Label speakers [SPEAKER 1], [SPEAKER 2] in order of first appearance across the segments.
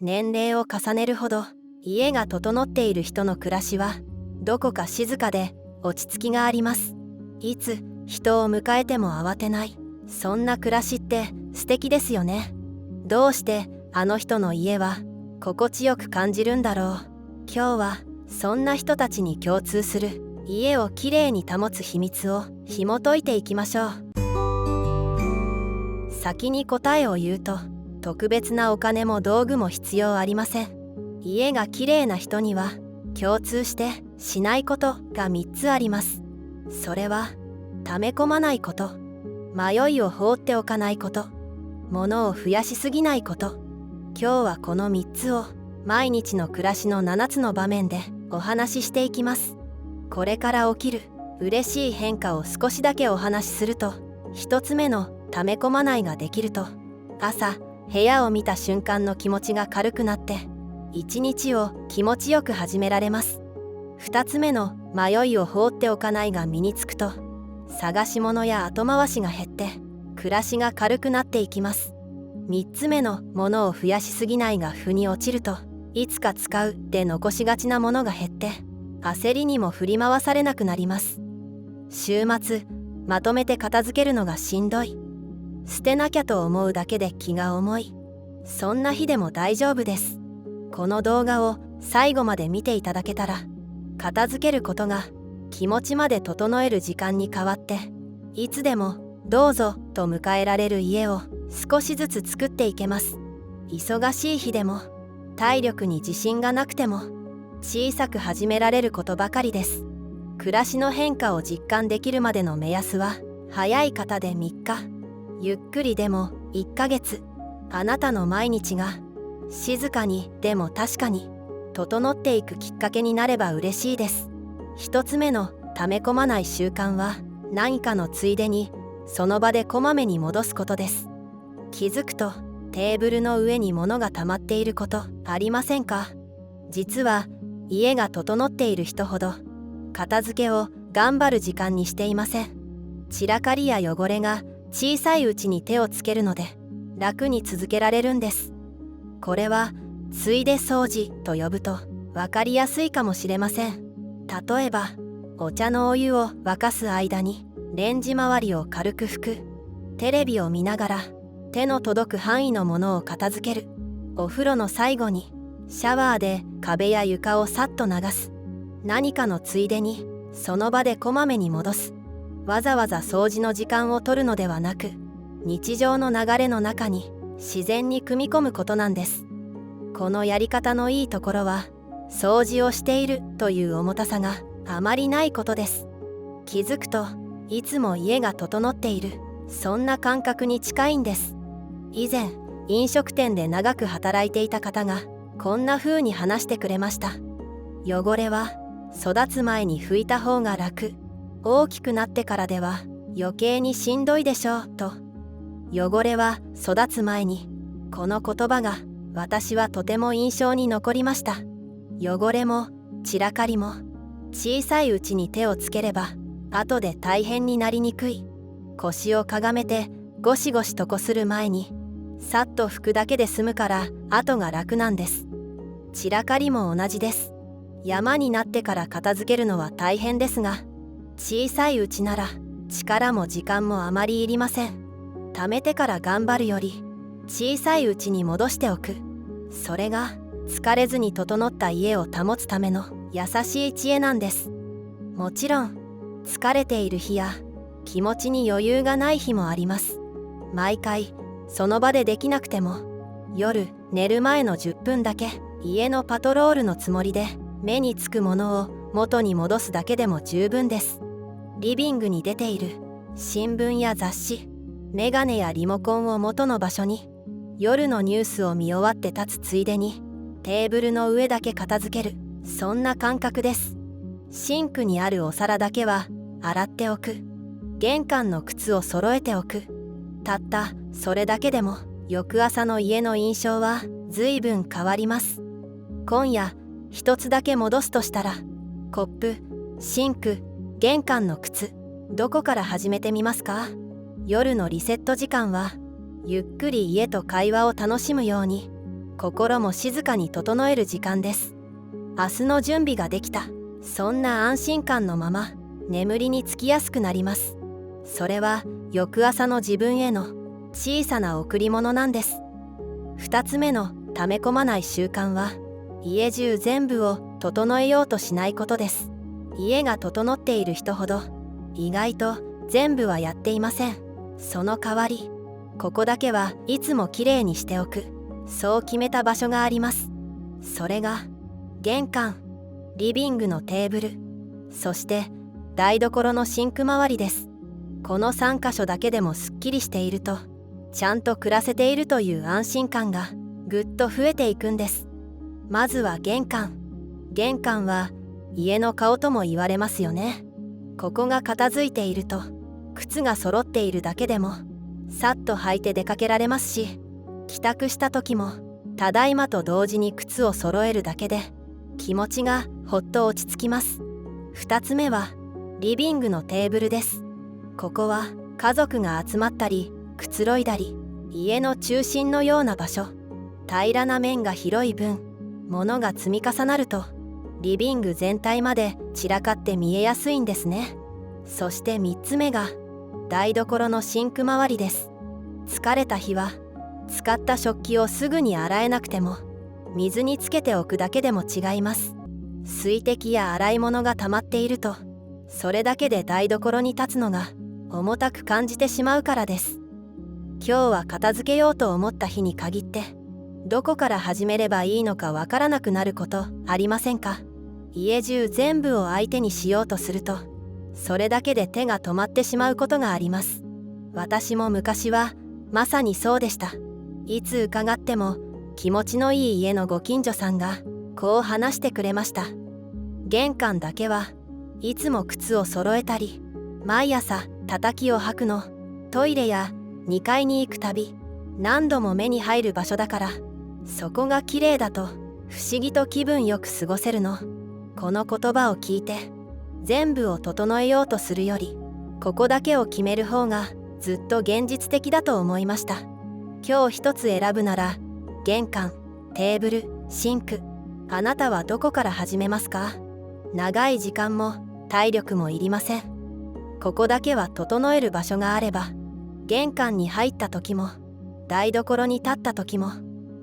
[SPEAKER 1] 年齢を重ねるほど家が整っている人の暮らしはどこか静かで落ち着きがあります。いつ人を迎えても慌てない、そんな暮らしって素敵ですよね。どうしてあの人の家は心地よく感じるんだろう。今日はそんな人たちに共通する家をきれいに保つ秘密を紐解いていきましょう。先に答えを言うと、特別なお金も道具も必要ありません。家がきれいな人には共通してしないことが3つあります。それは溜め込まないこと、迷いを放っておかないこと、物を増やしすぎないこと。今日はこの3つを毎日の暮らしの7つの場面でお話ししていきます。これから起きる嬉しい変化を少しだけお話しすると、1つ目の溜め込まないができると、朝部屋を見た瞬間の気持ちが軽くなって一日を気持ちよく始められます。2つ目の迷いを放っておかないが身につくと、探し物や後回しが減って暮らしが軽くなっていきます。3つ目の物を増やしすぎないが腑に落ちると、いつか使うで残しがちなものが減って焦りにも振り回されなくなります。週末まとめて片付けるのがしんどい、捨てなきゃと思うだけで気が重い、そんな日でも大丈夫です。この動画を最後まで見ていただけたら、片付けることが気持ちまで整える時間に変わって、いつでもどうぞと迎えられる家を少しずつ作っていけます。忙しい日でも体力に自信がなくても小さく始められることばかりです。暮らしの変化を実感できるまでの目安は、早い方で3日、ゆっくりでも1ヶ月。あなたの毎日が静かにでも確かに整っていくきっかけになれば嬉しいです。1つ目の溜め込まない習慣は、何かのついでにその場でこまめに戻すことです。気づくとテーブルの上に物が溜まっていることありませんか？実は家が整っている人ほど片付けを頑張る時間にしていません。散らかりや汚れが小さいうちに手をつけるので楽に続けられるんです。これはついで掃除と呼ぶと分かりやすいかもしれません。例えばお茶のお湯を沸かす間にレンジ周りを軽く拭く、テレビを見ながら手の届く範囲のものを片付ける、お風呂の最後にシャワーで壁や床をさっと流す、何かのついでにその場でこまめに戻す。わざわざ掃除の時間を取るのではなく、日常の流れの中に自然に組み込むことなんです。このやり方のいいところは、掃除をしているという重たさがあまりないことです。気づくといつも家が整っている、そんな感覚に近いんです。以前飲食店で長く働いていた方がこんな風に話してくれました。汚れは育つ前に拭いた方が楽、大きくなってからでは余計にしんどいでしょうと。汚れは育つ前に、この言葉が私はとても印象に残りました。汚れも散らかりも小さいうちに手をつければ後で大変になりにくい。腰をかがめてゴシゴシとこする前にさっと拭くだけで済むから後が楽なんです。散らかりも同じです。山になってから片付けるのは大変ですが、小さいうちなら力も時間もあまりいりません。貯めてから頑張るより小さいうちに戻しておく、それが疲れずに整った家を保つための優しい知恵なんです。もちろん疲れている日や気持ちに余裕がない日もあります。毎回その場でできなくても、夜寝る前の10分だけ家のパトロールのつもりで目につくものを元に戻すだけでも十分です。リビングに出ている新聞や雑誌、メガネやリモコンを元の場所に、夜のニュースを見終わって立つついでにテーブルの上だけ片付ける、そんな感覚です。シンクにあるお皿だけは洗っておく、玄関の靴を揃えておく、たったそれだけでも翌朝の家の印象は随分変わります。今夜一つだけ戻すとしたら、コップ、シンク、玄関の靴、どこから始めてみますか？夜のリセット時間はゆっくり家と会話を楽しむように、心も静かに整える時間です。明日の準備ができた、そんな安心感のまま眠りにつきやすくなります。それは翌朝の自分への小さな贈り物なんです。2つ目の溜め込まない習慣は、家中全部を整えようとしないことです。家が整っている人ほど意外と全部はやっていません。その代わり、ここだけはいつもきれいにしておく、そう決めた場所があります。それが玄関、リビングのテーブル、そして台所のシンク周りです。この3箇所だけでもすっきりしていると、ちゃんと暮らせているという安心感がぐっと増えていくんです。まずは玄関。玄関は家の顔とも言われますよね。ここが片付いていると、靴が揃っているだけでもさっと履いて出かけられますし、帰宅した時もただいまと同時に靴を揃えるだけで気持ちがほっと落ち着きます。2つ目はリビングのテーブルです。ここは家族が集まったりくつろいだり、家の中心のような場所。平らな面が広い分、物が積み重なるとリビング全体まで散らかって見えやすいんですね。そして3つ目が台所のシンク周りです。疲れた日は使った食器をすぐに洗えなくても、水につけておくだけでも違います。水滴や洗い物が溜まっていると、それだけで台所に立つのが重たく感じてしまうからです。今日は片付けようと思った日に限って、どこから始めればいいのかわからなくなることありませんか？家中全部を相手にしようとすると、それだけで手が止まってしまうことがあります。私も昔はまさにそうでした。いつ伺っても気持ちのいい家のご近所さんがこう話してくれました。玄関だけはいつも靴を揃えたり、毎朝叩きを履くの、トイレや2階に行くたび何度も目に入る場所だから、そこが綺麗だと不思議と気分よく過ごせるの。この言葉を聞いて、全部を整えようとするよりここだけを決める方がずっと現実的だと思いました。今日一つ選ぶなら、玄関、テーブル、シンク。あなたはどこから始めますか？長い時間も体力もいりません。ここだけは整える場所があれば、玄関に入った時も台所に立った時も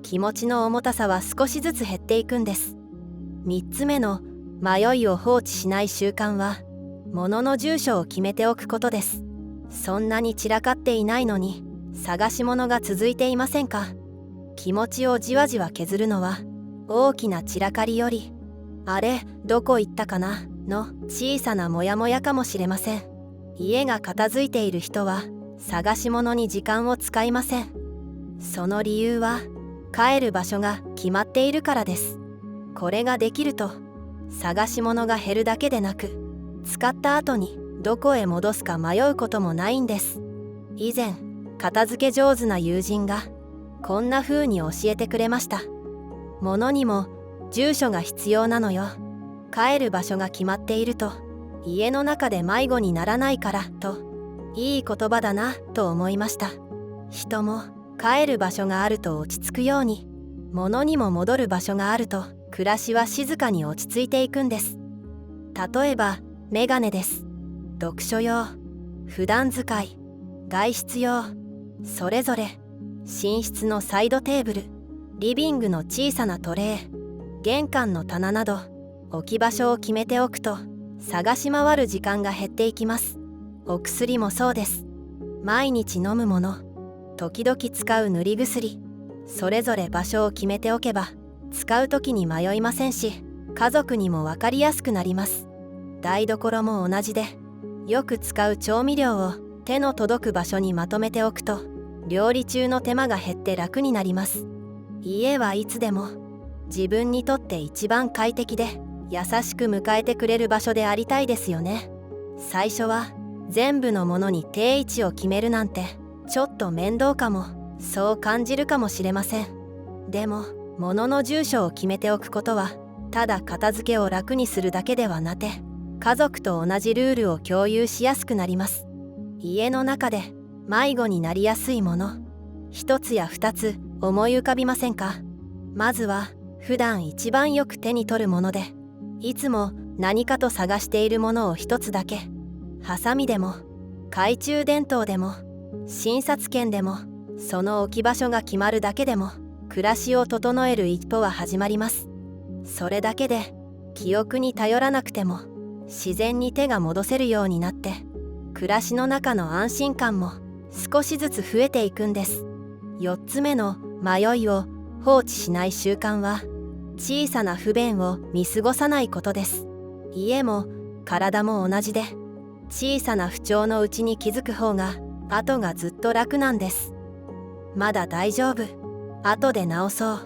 [SPEAKER 1] 気持ちの重たさは少しずつ減っていくんです。3つ目の迷いを放置しない習慣は、物の住所を決めておくことです。そんなに散らかっていないのに探し物が続いていませんか？気持ちをじわじわ削るのは、大きな散らかりより、あれどこ行ったかなの小さなモヤモヤかもしれません。家が片付いている人は探し物に時間を使いません。その理由は、帰る場所が決まっているからです。これができると、探し物が減るだけでなく、使った後にどこへ戻すか迷うこともないんです。以前、片付け上手な友人がこんな風に教えてくれました。物にも住所が必要なのよ。帰る場所が決まっていると家の中で迷子にならないからと、いい言葉だなと思いました。人も帰る場所があると落ち着くように、物にも戻る場所があると暮らしは静かに落ち着いていくんです。例えばメガネです。読書用、普段使い、外出用、それぞれ寝室のサイドテーブル、リビングの小さなトレー、玄関の棚など置き場所を決めておくと、探し回る時間が減っていきます。お薬もそうです。毎日飲むもの、時々使う塗り薬、それぞれ場所を決めておけば使う時に迷いませんし、家族にも分かりやすくなります。台所も同じで、よく使う調味料を手の届く場所にまとめておくと、料理中の手間が減って楽になります。家はいつでも自分にとって一番快適で優しく迎えてくれる場所でありたいですよね。最初は全部のものに定位置を決めるなんてちょっと面倒かも、そう感じるかもしれません。でも物の住所を決めておくことは、ただ片付けを楽にするだけではなく、家族と同じルールを共有しやすくなります。家の中で迷子になりやすいもの、一つや二つ思い浮かびませんか？まずは普段一番よく手に取るもので、いつも何かと探しているものを一つだけ、ハサミでも懐中電灯でも診察券でも、その置き場所が決まるだけでも暮らしを整える一歩は始まります。それだけで記憶に頼らなくても自然に手が戻せるようになって、暮らしの中の安心感も少しずつ増えていくんです。4つ目の迷いを放置しない習慣は、小さな不便を見過ごさないことです。家も体も同じで、小さな不調のうちに気づく方が後がずっと楽なんです。まだ大丈夫、後で直そう、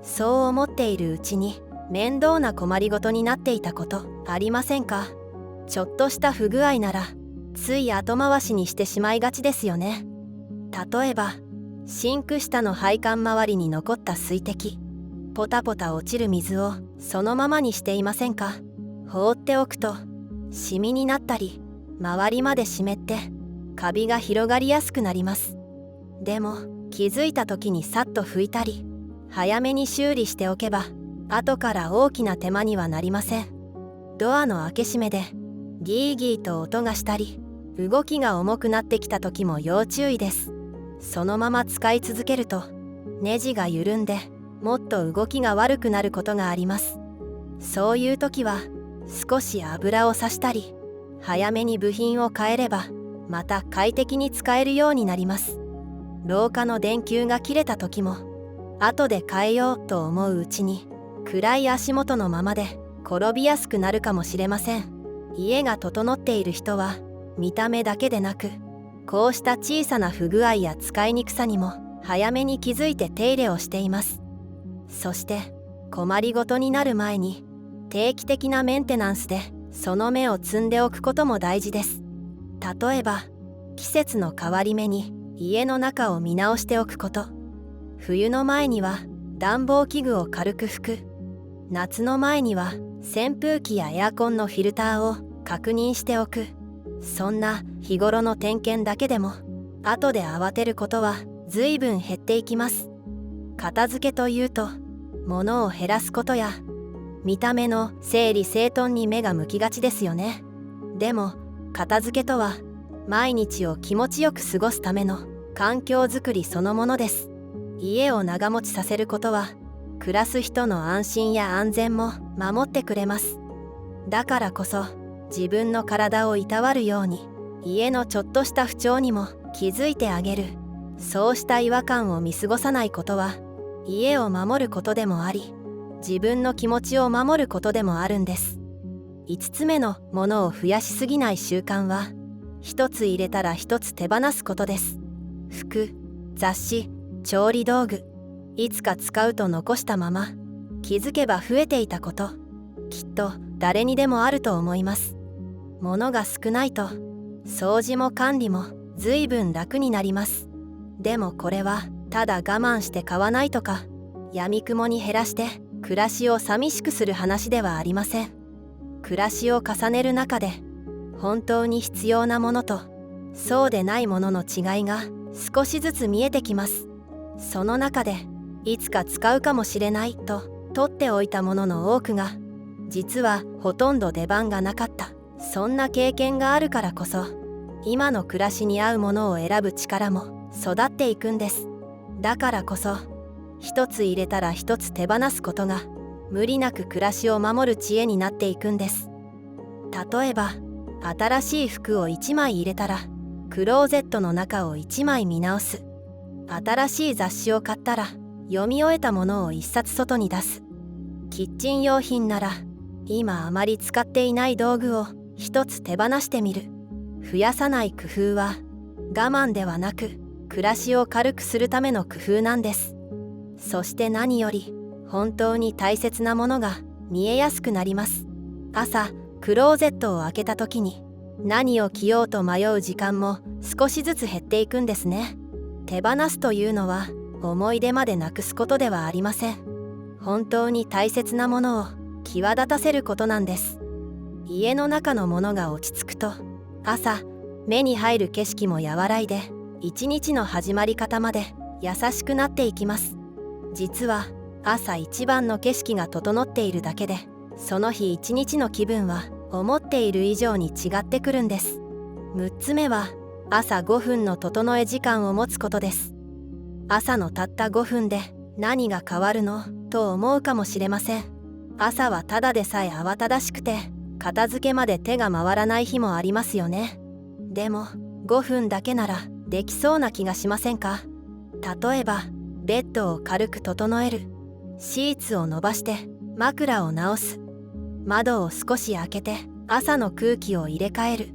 [SPEAKER 1] そう思っているうちに面倒な困りごとになっていたことありませんか？ちょっとした不具合ならつい後回しにしてしまいがちですよね。例えばシンク下の配管周りに残った水滴、ポタポタ落ちる水をそのままにしていませんか？放っておくとシミになったり、周りまで湿ってカビが広がりやすくなります。でも気づいた時にさっと拭いたり、早めに修理しておけば後から大きな手間にはなりません。ドアの開け閉めでギーギーと音がしたり、動きが重くなってきた時も要注意です。そのまま使い続けるとネジが緩んでもっと動きが悪くなることがあります。そういう時は少し油をさしたり、早めに部品を変えればまた快適に使えるようになります。廊下の電球が切れた時も後で変えようと思ううちに暗い足元のままで転びやすくなるかもしれません。家が整っている人は見た目だけでなく、こうした小さな不具合や使いにくさにも早めに気づいて手入れをしています。そして困りごとになる前に定期的なメンテナンスでその芽を摘んでおくことも大事です。例えば季節の変わり目に家の中を見直しておくこと、冬の前には暖房器具を軽く拭く、夏の前には扇風機やエアコンのフィルターを確認しておく。そんな日頃の点検だけでも後で慌てることは随分減っていきます。片付けというと物を減らすことや見た目の整理整頓に目が向きがちですよね。でも片付けとは毎日を気持ちよく過ごすための環境づくりそのものです。家を長持ちさせることは暮らす人の安心や安全も守ってくれます。だからこそ自分の体をいたわるように家のちょっとした不調にも気づいてあげる。そうした違和感を見過ごさないことは家を守ることでもあり、自分の気持ちを守ることでもあるんです。5つ目のものを増やしすぎない習慣は、1つ入れたら1つ手放すことです。服、雑誌、調理道具、いつか使うと残したまま気づけば増えていたこと、きっと誰にでもあると思います。物が少ないと掃除も管理も随分楽になります。でもこれはただ我慢して買わないとか、闇雲に減らして暮らしを寂しくする話ではありません。暮らしを重ねる中で本当に必要なものとそうでないものの違いが少しずつ見えてきます。その中でいつか使うかもしれないと取っておいたものの多くが実はほとんど出番がなかった。そんな経験があるからこそ今の暮らしに合うものを選ぶ力も育っていくんです。だからこそ一つ入れたら一つ手放すことが無理なく暮らしを守る知恵になっていくんです。例えば新しい服を1枚入れたらクローゼットの中を1枚見直す。新しい雑誌を買ったら読み終えたものを1冊外に出す。キッチン用品なら今あまり使っていない道具を一つ手放してみる。増やさない工夫は我慢ではなく暮らしを軽くするための工夫なんです。そして何より本当に大切なものが見えやすくなります。朝クローゼットを開けた時に何を着ようと迷う時間も少しずつ減っていくんですね。手放すというのは思い出までなくすことではありません。本当に大切なものを際立たせることなんです。家の中のものが落ち着くと朝目に入る景色も和らいで、一日の始まり方まで優しくなっていきます。実は朝一番の景色が整っているだけで、その日一日の気分は思っている以上に違ってくるんです。6つ目は朝5分の整え時間を持つことです。朝のたった5分で何が変わるのと思うかもしれません。朝はただでさえ慌ただしくて片付けまで手が回らない日もありますよね。でも5分だけならできそうな気がしませんか？例えばベッドを軽く整える、シーツを伸ばして枕を直す、窓を少し開けて朝の空気を入れ替える、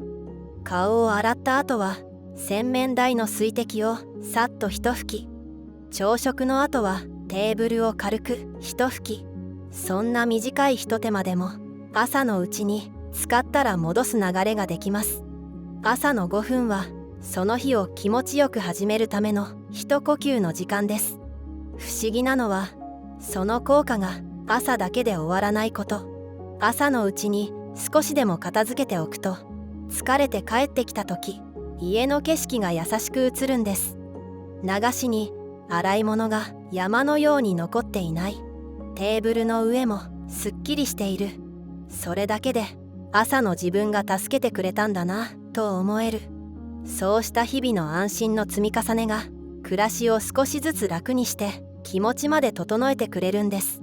[SPEAKER 1] 顔を洗った後は洗面台の水滴をさっと一拭き、朝食の後はテーブルを軽く一拭き。そんな短い一手間でも朝のうちに使ったら戻す流れができます。朝の5分はその日を気持ちよく始めるための一呼吸の時間です。不思議なのはその効果が朝だけで終わらないこと。朝のうちに少しでも片付けておくと、疲れて帰ってきた時家の景色が優しく映るんです。流しに洗い物が山のように残っていない、テーブルの上もすっきりしている。それだけで朝の自分が助けてくれたんだなと思える。そうした日々の安心の積み重ねが暮らしを少しずつ楽にして気持ちまで整えてくれるんです。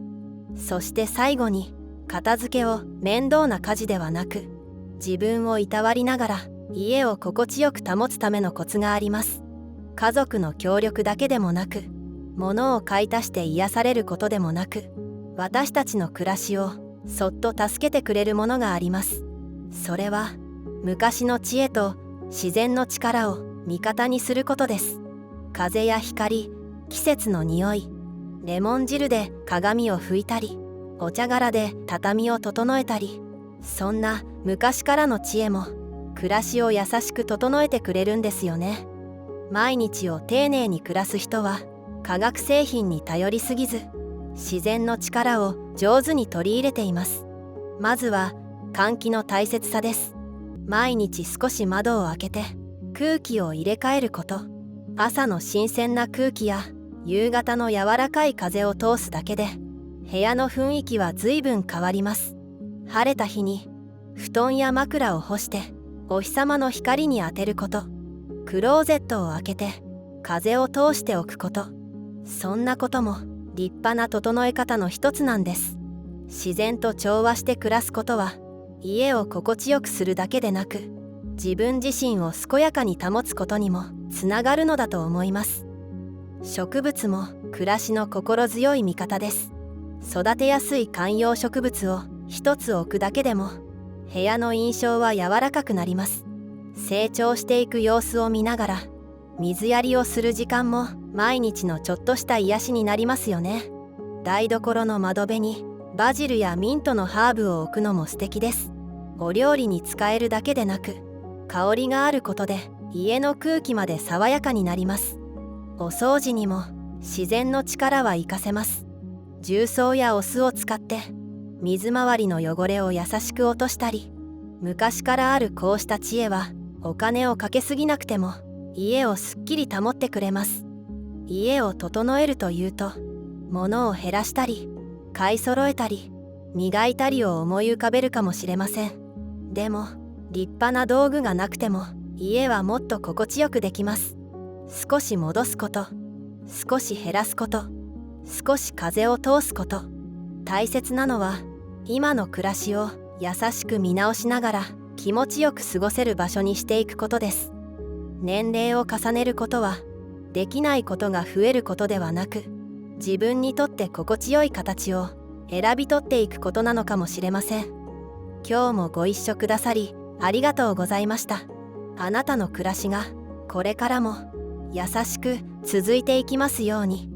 [SPEAKER 1] そして最後に、片付けを面倒な家事ではなく、自分をいたわりながら家を心地よく保つためのコツがあります。家族の協力だけでもなく、物を買い足して癒されることでもなく、私たちの暮らしをそっと助けてくれるものがあります。それは昔の知恵と自然の力を味方にすることです。風や光、季節の匂い、レモン汁で鏡を拭いたり、お茶殻で畳を整えたり、そんな昔からの知恵も暮らしを優しく整えてくれるんですよね。毎日を丁寧に暮らす人は化学製品に頼りすぎず、自然の力を上手に取り入れています。まずは換気の大切さです。毎日少し窓を開けて空気を入れ替えること。朝の新鮮な空気や夕方の柔らかい風を通すだけで部屋の雰囲気は随分変わります。晴れた日に布団や枕を干してお日様の光に当てること。クローゼットを開けて風を通しておくこと。そんなことも立派な整え方の一つなんです。自然と調和して暮らすことは家を心地よくするだけでなく、自分自身を健やかに保つことにもつながるのだと思います。植物も暮らしの心強い味方です。育てやすい観葉植物を一つ置くだけでも部屋の印象は柔らかくなります。成長していく様子を見ながら水やりをする時間も毎日のちょっとした癒しになりますよね。台所の窓辺にバジルやミントのハーブを置くのも素敵です。お料理に使えるだけでなく、香りがあることで家の空気まで爽やかになります。お掃除にも自然の力は活かせます。重曹やお酢を使って水回りの汚れを優しく落としたり、昔からあるこうした知恵はお金をかけすぎなくても家をすっきり保ってくれます。家を整えるというと、物を減らしたり買い揃えたり磨いたりを思い浮かべるかもしれません。でも立派な道具がなくても家はもっと心地よくできます。少し戻すこと、少し減らすこと、少し風を通すこと。大切なのは今の暮らしを優しく見直しながら気持ちよく過ごせる場所にしていくことです。年齢を重ねることはできないことが増えることではなく、自分にとって心地よい形を選び取っていくことなのかもしれません。今日もご一緒くださりありがとうございました。あなたの暮らしがこれからも優しく続いていきますように。